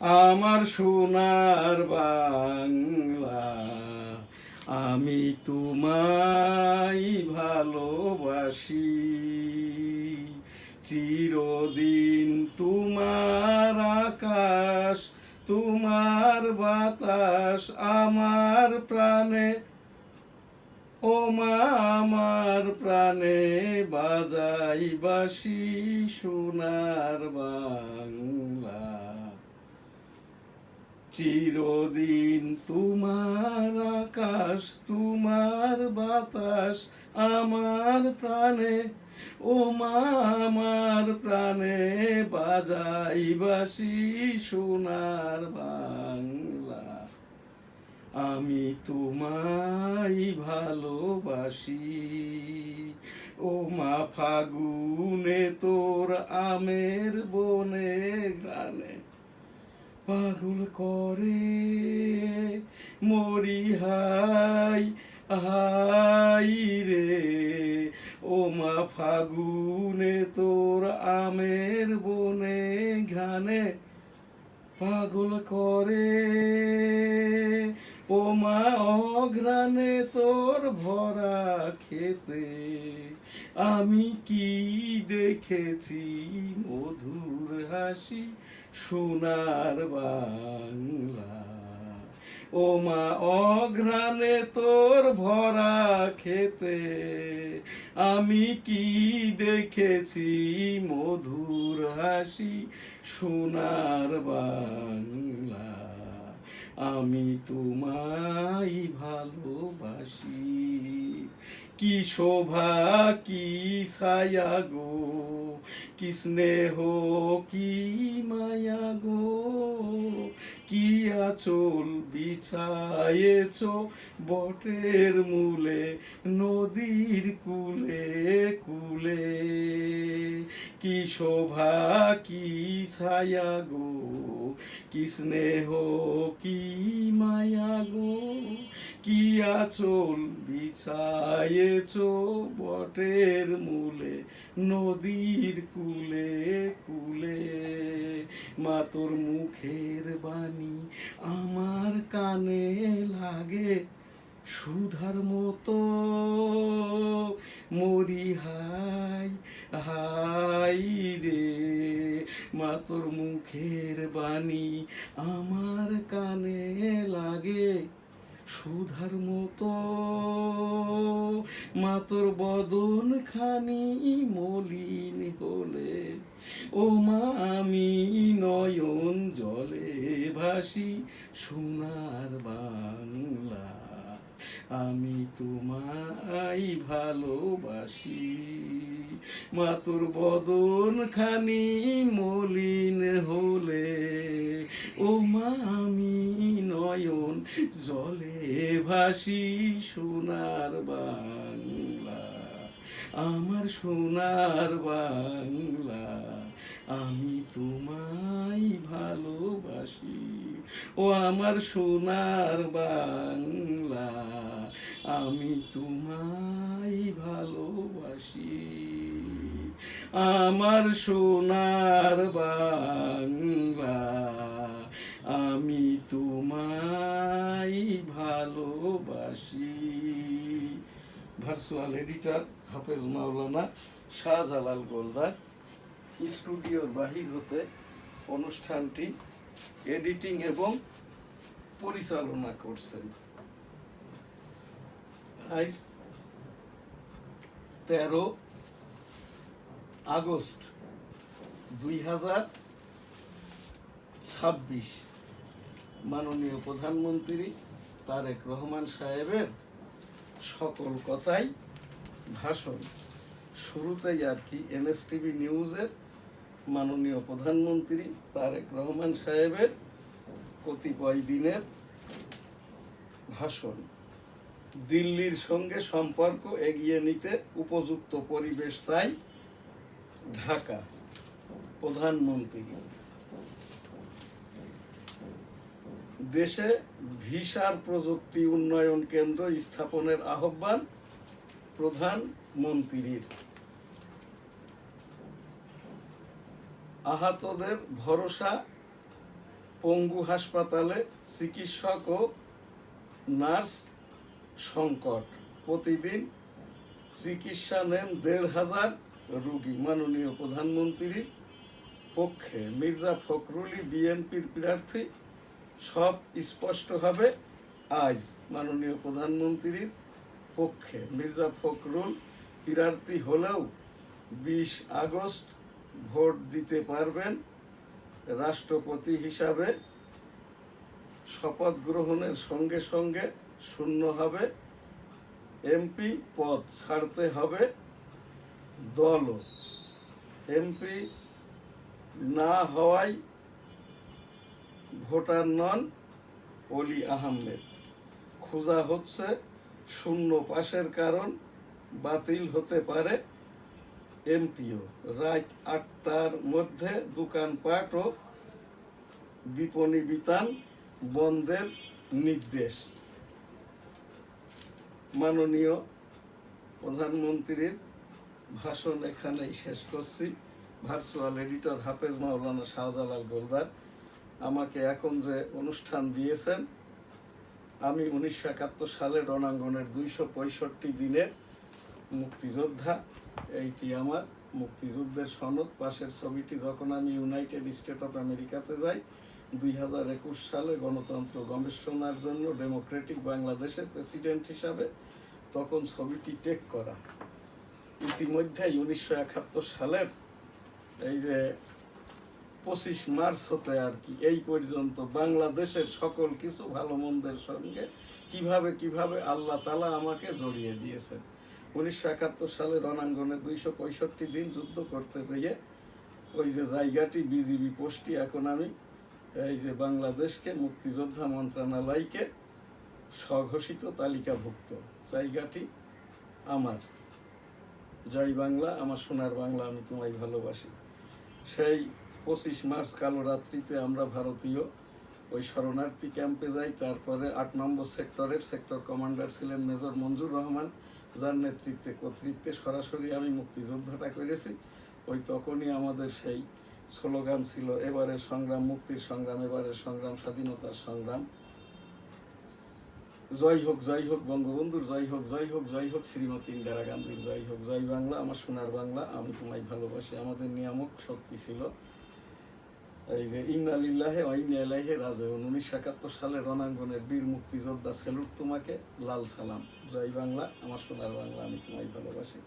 আমার সোনার বাংলা, আমি তোমায় ভালোবাসি। চিরদিন তোমার আকাশ, তোমার বাতাস আমার প্রাণে, ও মা আমার প্রাণে বাজাই বাঁশি সোনার বাংলা। চিরদিন তোমার আকাশ, তোমার বাতাস আমার প্রাণে, ও মা আমার প্রাণে বাজাই বাঁশি সোনার বাংলা। আমি তোমায় ভালোবাসি। ও মা ফাগুনে তোর আমের বনে গানে পাগল করে মরি হাই হাই রে। ও মা ফাগুনে তোর আমের বনে ঘানে পাগল করে, ও মা অঘ্রাণে তোর ভরা খেতে আমি কি দেখেছি মধুর হাসি সোনার বাংলা। ও মা অঘ্রাণে তোর ভরা খেতে আমি কি দেখেছি মধুর হাসি সোনার বাংলা। আমি তোমায় ভালোবাসি। কি শোভা কি ছায়া গো, কি স্নেহ কি মায়া গো, কি আঁচল বিছায়েছ বটের মূলে নদীর কূলে কূলে। কি শোভা কি ছায়া গো, কি স্নেহ কি মায়া গো, কি আঁচল বিছায়েছ বটের মূলে নদীর কূলে কূলে। মা তোর মুখের বাণী আমার কানে লাগে সুধার মতো, মরি হাই হাই রে। মা তোর মুখের বাণী আমার কানে লাগে সুধার মতো, মা তোর বদন খানি মলিন হলে, ও মা আমি নয়ন জলে ভাসি সোনার বাংলা। আমি তোমায় ভালোবাসি। মা তোর বদন খানি মলিন হলে, ও মা আমি নয়ন জলে ভাসি সোনার বাংলা। আমার সোনার বাংলা, আমি তোমায় ভালোবাসি। ও আমার সোনার বাংলা, আমি তোমায় ভালোবাসি। আমার সোনার বাংলা, আমি তোমায় ভালোবাসি। ভার্চুয়াল এডিটর হাফেজ মাওলানা শাহজালাল গোলদার। স্টুডিওর বাহির হতে অনুষ্ঠানটি এডিটিং এবং পরিচালনা করছেন। আজ 13 আগস্ট 2026 মাননীয় প্রধানমন্ত্রী তারেক রহমান সাহেবের সকল কথাই ভাষণ। শুরুতেই আর কি এনএসটিভি নিউজের মাননীয় প্রধানমন্ত্রী তারেক রহমান সাহেবের কতিপয় দিনের ভাষণ। দিল্লির সঙ্গে সম্পর্ক এগিয়ে নিতে উপযুক্ত পরিবেশ চাই ঢাকা। প্রধানমন্ত্রী দেশে ভিসার প্রযুক্তি উন্নয়ন কেন্দ্র স্থাপনের আহ্বান প্রধানমন্ত্রীর। আহতদের ভরসা পঙ্গু হাসপাতালে চিকিৎসক ও নার্স সংকট, প্রতিদিন চিকিৎসা নেন ১৫০০ রোগী। মাননীয় প্রধানমন্ত্রীর পক্ষে মির্জা ফখরুলই বিএনপির প্রার্থী, সব স্পষ্ট হবে আজ। মাননীয় প্রধানমন্ত্রীর পক্ষে মির্জা ফখরুল প্রার্থী হলেও ২০ আগস্ট ভোট দিতে পারবেন। রাষ্ট্রপতি হিসাবে শপথ গ্রহণের সঙ্গে সঙ্গে শূন্য হবে এমপি পদ, ছাড়তে হবে দলও। এমপি না হওয়ায় ভোটার নন অলি আহমেদ। খোঁজা হচ্ছে শূন্য পাশের কারণ, বাতিল হতে পারে এমপিও। রাত ৮টার মধ্যে দোকানপাট ও বিপণী বিতান বন্ধের নির্দেশ। মাননীয় প্রধানমন্ত্রীর ভাষণ এখানেই শেষ করছি। ভার্চুয়াল এডিটর হাফেজ মাওলানা শাহজালাল গোলদার আমাকে এখন যে অনুষ্ঠান দিয়েছেন, আমি ১৯৭১ সালে রণাঙ্গনের ২৬৫ দিনের মুক্তিযোদ্ধা। এইটি আমার মুক্তিযুদ্ধের সনদ। পাশের ছবিটি যখন আমি ইউনাইটেড স্টেট অফ আমেরিকাতে যাই ২০২১ সালে গণতন্ত্র গবেষণার জন্য ডেমোক্রেটিক বাংলাদেশের প্রেসিডেন্ট হিসাবে, তখন ছবিটি টেক করা। ইতিমধ্যেই ১৯৭১ সালের এই যে ২৫ মার্চ হতে আর কি এই পর্যন্ত বাংলাদেশের সকল কিছু ভালো মন্দের সঙ্গে কিভাবে আল্লাহ তাআলা আমাকে জড়িয়ে দিয়েছেন। ১৯৭১ সালে রণাঙ্গনে ২৬৫ দিন যুদ্ধ করতে যেয়ে ওই যে জায়গাটি বিজিবি পোস্টটি এখন আমি এই যে বাংলাদেশকে মুক্তিযোদ্ধা মন্ত্রণালয়কে স্বঘোষিত তালিকাভুক্ত জায়গাটি আমার। জয় বাংলা, আমার সোনার বাংলা, আমি তোমায় ভালোবাসি। সেই ২৫ মার্চ কালো রাত্রিতে আমরা ভারতীয় ওই শরণার্থী ক্যাম্পে যাই। তারপরে ৮ নম্বর সেক্টরের সেক্টর কমান্ডার ছিলেন মেজর মঞ্জুর রহমান, যার কর্তৃত্বে সরাসরি আমি মুক্তিযুদ্ধটা করেছি। ওই তখনই আমাদের সেই স্লোগান ছিল, এবারের সংগ্রাম মুক্তির সংগ্রাম, এবারের সংগ্রাম স্বাধীনতার সংগ্রাম। জয় হোক বঙ্গবন্ধুর জয় হোক, জয় হোক, জয় হোক শ্রীমতী ইন্দিরা গান্ধীর জয় হোক। জয় বাংলা, আমার সোনার বাংলা, আমি তোমায় ভালোবাসি। আমাদের নিয়ামক শক্তি ছিল এই যে ইন্না লিল্লাহি ওয়া ইন্না ইলাইহি রাজিউন। ১৯৭১ সালে রণাঙ্গনের বীর মুক্তিযোদ্ধা, স্যালুট তোমাকে, লাল সালাম। জয় বাংলা, আমার সোনার বাংলা, আমি তোমায় ভালোবাসি।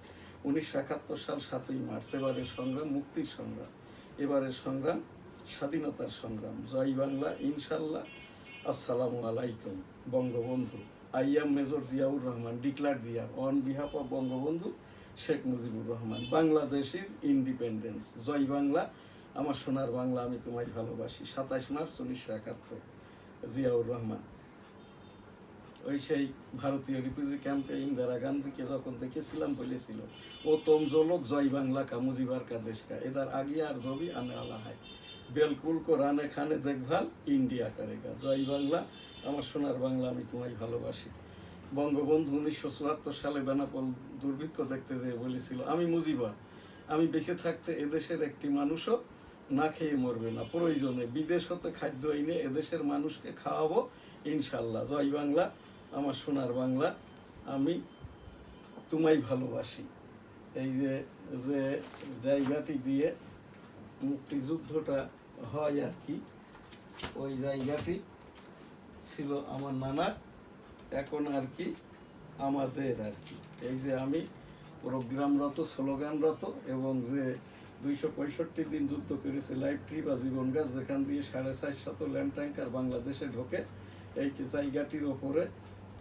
১৯৭১ সাল ৭ই মার্চ, এবারের সংগ্রাম মুক্তির সংগ্রাম, এবারের সংগ্রাম স্বাধীনতার সংগ্রাম। জয় বাংলা, ইনশাল্লাহ। আসসালামু আলাইকুম। Bangabandhu, I am major Ziaur Rahman, declare দিয়ার on behalf of Bangabandhu Sheikh Mujibur Rahman, Bangladesh is independence. জয় বাংলা, আমার সোনার বাংলা, আমি তোমায় ভালোবাসি। ২৭ মার্চ ১৯৭১, জিয়াউর রহমান। ওই সেই ভারতীয় রিফিউজি ক্যাম্পে ইন্দিরা গান্ধীকে যখন দেখেছিলাম বলেছিল, ও তোম जो लोग জয় বাংলা কা মুজিবার কা দেশ কা এদার আগিয়া আর জবি আনে আলা হয়, বেলকুল কো রানে খানে দেখভাল ইন্ডিয়া করেগা। জয় বাংলা, আমার সোনার বাংলা, আমি তোমায় ভালোবাসি। বঙ্গবন্ধু ১৯৭৪ সালে বেনাপোল দুর্ভিক্ষ দেখতে যেয়ে বলেছিল, আমি মুজিবার, আমি বেঁচে থাকতে এদেশের একটি মানুষও না খেয়ে মরবে না, প্রয়োজনে বিদেশ হতে খাদ্য এনে এদেশের মানুষকে খাওয়াবো ইনশাল্লাহ। জয় বাংলা, আমার সোনার বাংলা, আমি তোমায় ভালোবাসি। এই যে যে জায়গাটি দিয়ে মুক্তিযুদ্ধটা হয় আর কি, ওই জায়গাটি ছিল আমার নানার, এখন আর কি আমাদের আর কি। এই যে আমি প্রোগ্রামরত, স্লোগানরত, এবং যে ২৬৫ দিন যুদ্ধ করেছে লাইফ ট্রিপ বা জীবন গাছ, যেখান দিয়ে ৪৫০ ল্যান্ড ট্যাঙ্কার বাংলাদেশে ঢোকে, এই জায়গাটির ওপরে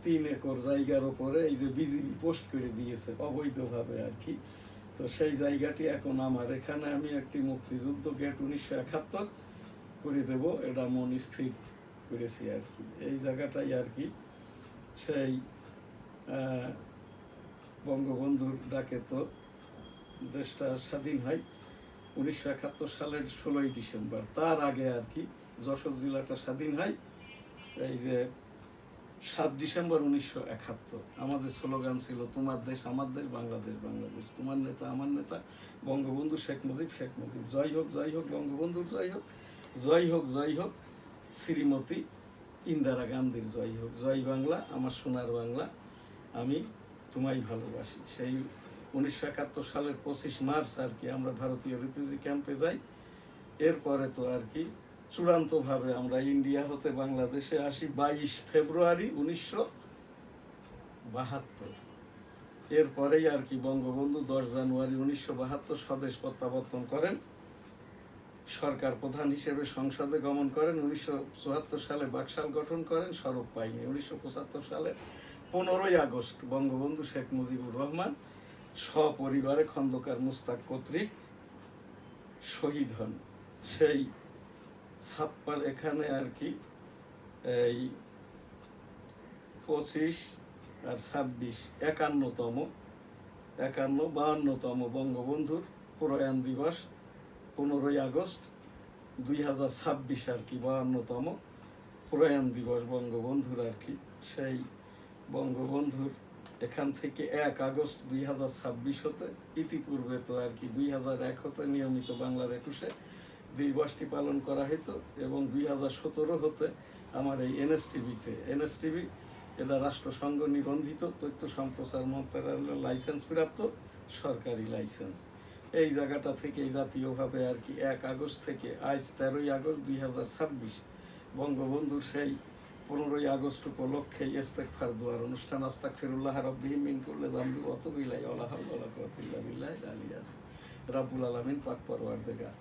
৩ একর জায়গার ওপরে এই যে বিজিবি পোস্ট করে দিয়েছে অবৈধভাবে আর কি। তো সেই জায়গাটি এখন আমার। এখানে আমি একটি মুক্তিযুদ্ধ গেট ১৯৭১ করে দেব, এটা মন স্থির করেছি আর কি। এই জায়গাটাই আর কি সেই বঙ্গবন্ধুর ডাকে তো দেশটা স্বাধীন হয় ১৯৭১ সালের ১৬ই ডিসেম্বর। তার আগে আর কি যশোর জেলাটা স্বাধীন হয় এই যে ৭ ডিসেম্বর ১৯৭১। আমাদের স্লোগান ছিল, তোমার দেশ আমার দেশ, বাংলাদেশ বাংলাদেশ, তোমার নেতা আমার নেতা, বঙ্গবন্ধু শেখ মুজিব শেখ মুজিব। জয় হোক বঙ্গবন্ধুর জয় হোক, জয় হোক শ্রীমতী ইন্দিরা গান্ধীর জয় হোক। জয় বাংলা, আমার সোনার বাংলা, আমি তোমায় ভালোবাসি। সেই 1971 সালের 25 মার্চ আর কি আমরা ভারতীয় রিফিউজি ক্যাম্পে যাই। এরপরে তো আর কি চূড়ান্তভাবে আমরা ইন্ডিয়া হতে বাংলাদেশে আসি 22 ফেব্রুয়ারি 1972। এরপরেই আর কি বঙ্গবন্ধু 10 জানুয়ারি 1972 স্বদেশ প্রত্যাবর্তন করেন, সরকার প্রধান হিসেবে সংসদে গমন করেন। 1974 সালে বাকশাল গঠন করেন, স্বরূপ পায়নি। 1975 সালে 15ই আগস্ট বঙ্গবন্ধু শেখ মুজিবুর রহমান সপরিবারে খন্দকার মুস্তাক কর্তৃক শহীদ হন। সেই ছাপ্পার এখানে আর কি এই 25 আর 26 52তম বঙ্গবন্ধুর প্রয়াণ দিবস 15ই আগস্ট 2026 আর কি 52তম প্রয়াণ দিবস বঙ্গবন্ধুর আর কি। সেই বঙ্গবন্ধুর এখান থেকে 1 আগস্ট 2026 হতে, ইতিপূর্বে তো আর কি 2001 হতে নিয়মিত বাংলার 21-এ দিবসটি পালন করা হতো, এবং 2017 হতে আমার এই এনএসটিভি এটা রাষ্ট্রসংঘ নিবন্ধিত তথ্য সম্প্রচার মন্ত্রণালয়ের লাইসেন্স প্রাপ্ত সরকারি লাইসেন্স। এই জায়গাটা থেকে জাতীয়ভাবে আর কি 1 আগস্ট থেকে আজ 13ই আগস্ট 2026 বঙ্গবন্ধুর সেই 15ই আগস্ট উপলক্ষে ইস্তেগফার দুয়ার অনুষ্ঠান, আস্তাগফিরুল্লাহ রাব্বিহিম মিন কুল্লি যামবি ওয়া তুবু ইলাইহি ওয়া লা হাওলা ওয়া লা কুওয়াতা ইল্লা বিল্লাহিল আলিয়্যিল আযীম। রাব্বুল আলামিন পাক পরওয়ারদিগার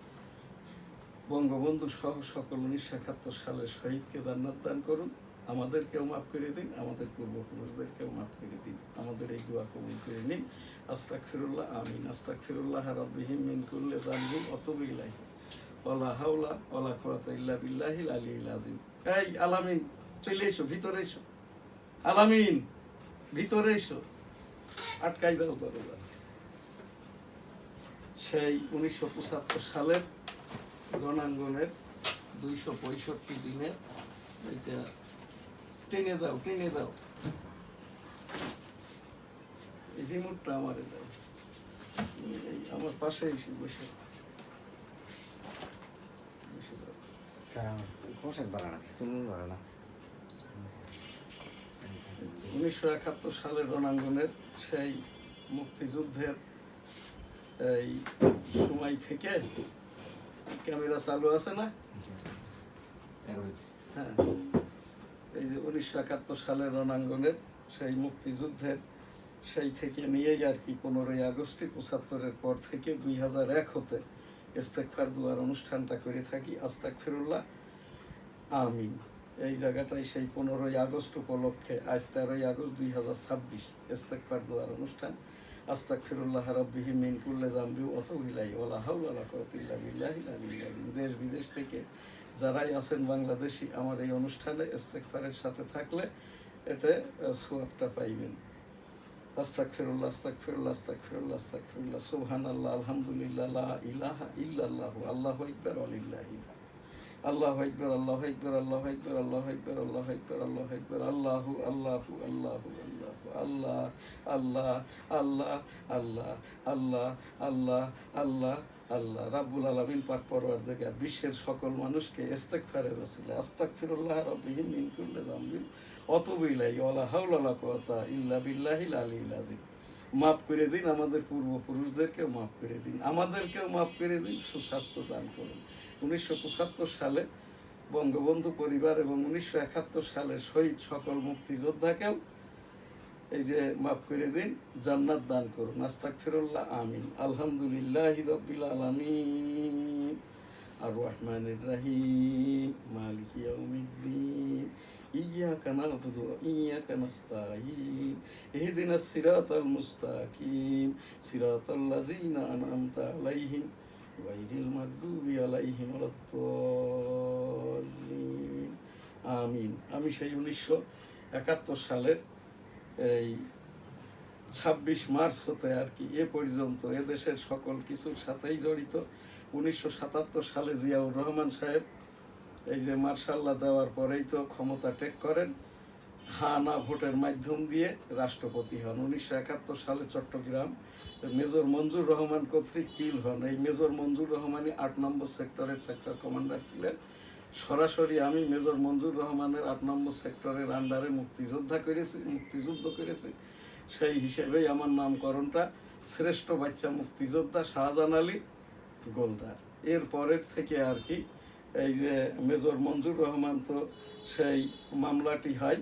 বঙ্গবন্ধু সহ সকল 1971 সালের শহীদকে জান্নাত দান করুন, আমাদেরকেও মাফ করে দিন, আমাদের পূর্বপুরুষদেরকেও মাফ করে দিন, আমাদের এই দোয়া কবুল করে নিন। আস্তাগফিরুল্লাহ, আমিন। আস্তাগফিরুল্লাহ রাব্বিহিম মিন কুল্লি যামবি ওয়া তুবু ইলাইহি ওয়া লা হাওলা ওয়া লা কুওয়াতা ইল্লা বিল্লাহিল আলিয়্যিল আযীম। এই আলামিন চলে এসো, ভিতরে এসো। আলামিন ভিতরে এসো, আটকাই দাও দরজা। সেই 1975 সালের রণাঙ্গনের 265 দিনের এটা টেনে দাও এই রিমোটটা আমারে দাও, এই আমার পাশে এসে বসে দাও। স্যার আমার পোশাক বাগান আছে, চুলুন বাগান। 1971 সালের রণাঙ্গনের সেই মুক্তিযুদ্ধের এই সময় থেকে ক্যামেরা চালু আছে না? হ্যাঁ, এই যে 1971 সালের রণাঙ্গনের সেই মুক্তিযুদ্ধের সেই থেকে নিয়েই আর কি 15ই আগস্টে 75-এর পর থেকে 2001 হতে ইস্তেগফার দুয়ার অনুষ্ঠানটা করে থাকি। আস্তাগফিরুল্লাহ, আমিন। এই জায়গাটাই সেই 15ই আগস্ট উপলক্ষে আজ 13ই আগস্ট 2026 ইস্তেগফার দুয়ার অনুষ্ঠান। আস্তাগফিরুল্লাহ রাব্বিহিম মিন কুল্লি যামবি ওয়া তুবু ইলাইহি ওয়া লা হাওলা ওয়া লা কুওয়াতা ইল্লা বিল্লাহিল আলিয়্যিল আযীম। দেশ বিদেশ থেকে যারাই আছেন বাংলাদেশি আমার এই অনুষ্ঠানে ইস্তেগফারের সাথে থাকলে এটা সওয়াবটা পাইবেন। আস্তাগফিরুল্লাহ সুবহানাল্লাহ, আলহামদুলিল্লাহ, লা ইলাহা ইল্লাল্লাহু, আল্লাহু আকবার, ওয়ালিল্লাহিল আল্লাহু আকবার, আল্লাহু আকবার, আল্লাহু আকবার, আল্লাহু আকবার, আল্লাহু আকবার, আল্লাহু আকবার, আল্লাহু আল্লাহু আল্লাহু আল্লাহ, আল্লাহ আল্লাহ আল্লাহ আল্লাহ আল্লাহ আল্লাহ আল্লাহ। রাব্বুল আলামিন পাক পরওয়ারদিগার বিশ্বের সকল মানুষকে ইস্তেগফারের ওসিলায় আস্তাগফিরুল্লাহ রাব্বিহিম মিন কুল্লি যামবিন ওয়া তুবু ইলাইহি ওয়া লা হাওলা ওয়া লা কুওয়াতা ইল্লা বিল্লাহিল আলিয়্যিল আযীম। মাফ করে দিন, আমাদের পূর্বপুরুষদেরকেও মাফ করে দিন, আমাদেরকেও মাফ করে দিন, সুস্বাস্থ্য দান করুন। 1975 সালে বঙ্গবন্ধু পরিবার এবং 1971 সালের শহীদ সকল মুক্তিযোদ্ধাকেও এই যে মাফ করে দিন, জান্নাত দান করুন। আস্তাগফিরুল্লাহ, আমিন। আলহামদুলিল্লাহি রাব্বিল আলামিন আর রহমানির রহিম মালিকি ইয়াউমিদ্দিন ইয়্যাকা না'বুদু ওয়া ইয়্যাকা নাস্তাঈন ইহদিনাস সিরাতাল মুস্তাকিম সিরাতাল লাযীনা আন'আমতা আলাইহিম গায়রিল মাগদুবি আলাইহিম ওয়ালাদ-দাল্লিন। আমিন। আমি সেই 1971 সালের এই 26 মার্চ হতে আর কি এ পর্যন্ত এদেশের সকল কিছুর সাথেই জড়িত। 1977 সালে জিয়াউর রহমান সাহেব এই যে মার্শাল্লাহ দেওয়ার পরেই তো ক্ষমতা টেক করেন, হা না ভোটের মাধ্যম দিয়ে রাষ্ট্রপতি হন। 1971 সালে চট্টগ্রাম মেজর মঞ্জুর রহমান কর্তৃক কিল হন। এই মেজর মঞ্জুর রহমানই 8 নম্বর সেক্টরের সেক্টর কমান্ডার ছিলেন। সরাসরি আমি মেজর মঞ্জুর রহমানের 8 নম্বর সেক্টরের আন্ডারে মুক্তিযুদ্ধ করেছি। সেই হিসেবেই আমার নামকরণটা শ্রেষ্ঠ বাচ্চা মুক্তিযোদ্ধা শাহজাহান আলী গোলদার। এর পরের থেকে আর কি এই যে মেজর মঞ্জুর রহমান, তো সেই মামলাটি হয়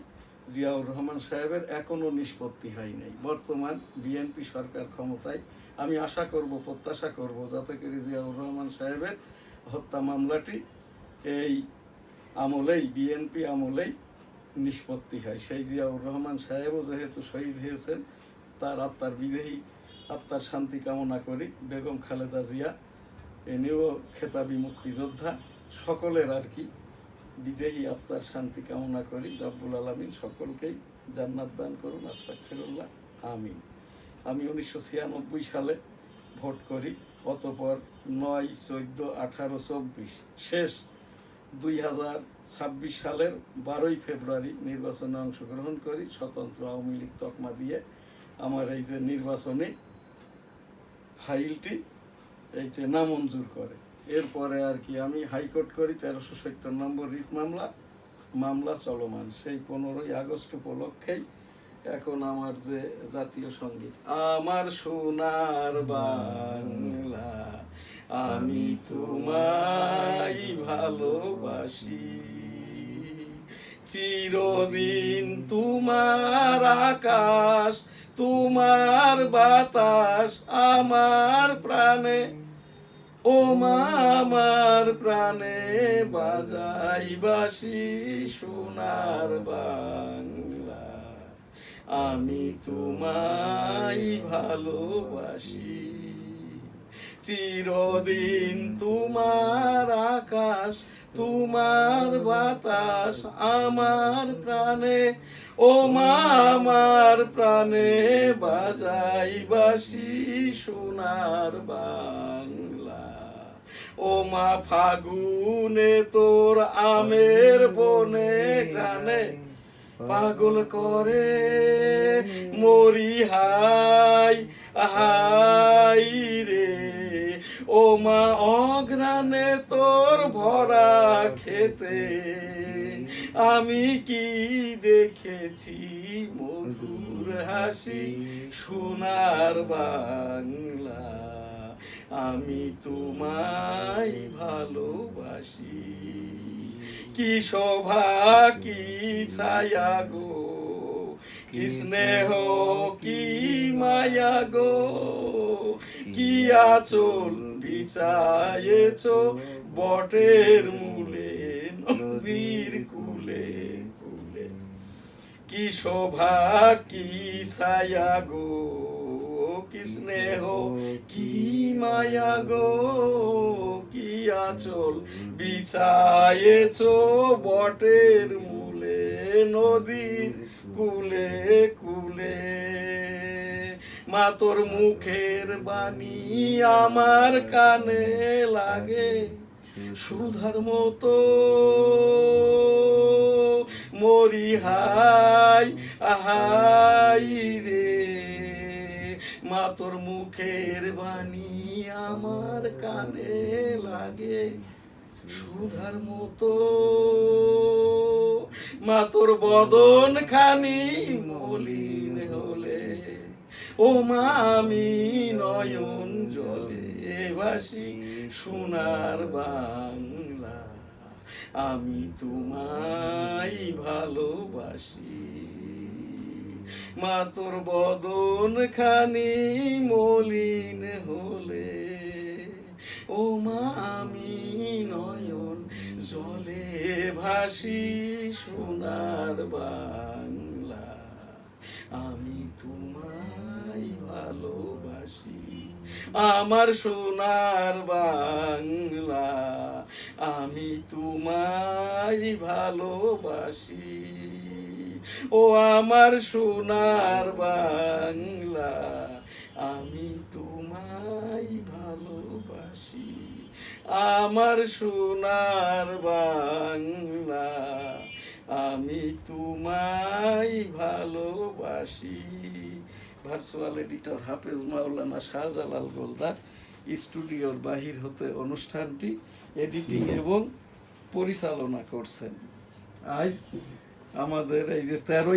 জিয়াউর রহমান সাহেবের, এখনও নিষ্পত্তি হয় নাই। বর্তমান বিএনপি সরকার ক্ষমতায়, আমি আশা করব, প্রত্যাশা করব যাতে করে জিয়াউর রহমান সাহেবের হত্যা মামলাটি এই আমলেই, বিএনপি আমলেই নিষ্পত্তি হয়। সেই জিয়াউর রহমান সাহেবও যেহেতু শহীদ হয়েছেন, তার আত্মার বিদেহী আত্মার শান্তি কামনা করি। বেগম খালেদা জিয়া এনেও খেতাবি মুক্তিযোদ্ধা, সকলের আর কি বিদেহী আত্মার শান্তি কামনা করি। রব্বুল আলামিন সকলকেই জান্নাত দান করুন, আস্তাগফিরুল্লাহ, আমিন। আমি 1996 সালে ভোট করি, অতঃপর 9, 14, 18, 24, শেষ 2026 সালের 12 ফেব্রুয়ারি নির্বাচনে অংশগ্রহণ করি। স্বতন্ত্র আওয়ামী লীগ তকমা দিয়ে আমার এই যে নির্বাচনী ফাইলটি এইটা নামঞ্জুর করে। এরপরে আর কি আমি হাইকোর্ট করি, 1370 নম্বর রিট মামলা চলমান। সেই 15ই আগস্ট উপলক্ষেই এখন আমার যে জাতীয় সঙ্গীত, আমার সোনার বাংলা আমি তোমায় ভালোবাসি, চিরদিন তোমার আকাশ তোমার বাতাস আমার প্রাণে, ও মা আমার প্রাণে বাজাই বাঁশি সোনার বাংলা আমি তোমায় ভালোবাসি, চিরদিন তোমার আকাশ তোমার বাতাস আমার প্রাণে, ও মা আমার প্রাণে বাজাই বাঁশি সোনার বাংলা, ও মা ফাগুনে তোর আমের বনে গানে পাগল করে মরি হাই হাই রে, ও মা অঘ্রাণে তোর ভরা খেতে আমি কি দেখেছি মধুর হাসি সোনার বাংলা আমি তোমায় ভালোবাসি, কি শোভা কি ছায়া গো, কি স্নেহ কি মায়া গো, কি আঁচল বিছায়েছ বটের মূলে নদীর কূলে কূলে, কি শোভা কি ছায়া গো, কি স্নেহ কি মায়া গো, কি আঁচল বিছায়েছ বটের মূলে নদীর কূলে কূলে, মা তোর মুখের বাণী আমার কানে লাগে সুধার মতো মরি হাই আহাই রে, মা তোর মুখের বাণী আমার কানে লাগে সুধার মতো, মা তোর বদন খানি মলিন হলে, ও মা আমি নয়ন জলে ভাসি সোনার বাংলা আমি তোমায় ভালোবাসি, মা তোর বদন খানি মলিন হলে, ও মা আমি নয়ন জলে ভাসি সোনার বাংলা আমি তোমায় ভালোবাসি, আমার সোনার বাংলা আমি তোমায় ভালোবাসি, ও আমার সোনার বাংলা আমি তোমায় ভালোবাসি, আমার সোনার বাংলা আমি তোমায় ভালোবাসি। ভার্চুয়াল এডিটর হাফেজ মাওলানা শাহজালাল গোলদার, স্টুডিওর বাহির হতে অনুষ্ঠানটি এডিটিং এবং পরিচালনা করছেন। আজ আমাদের এই যে 13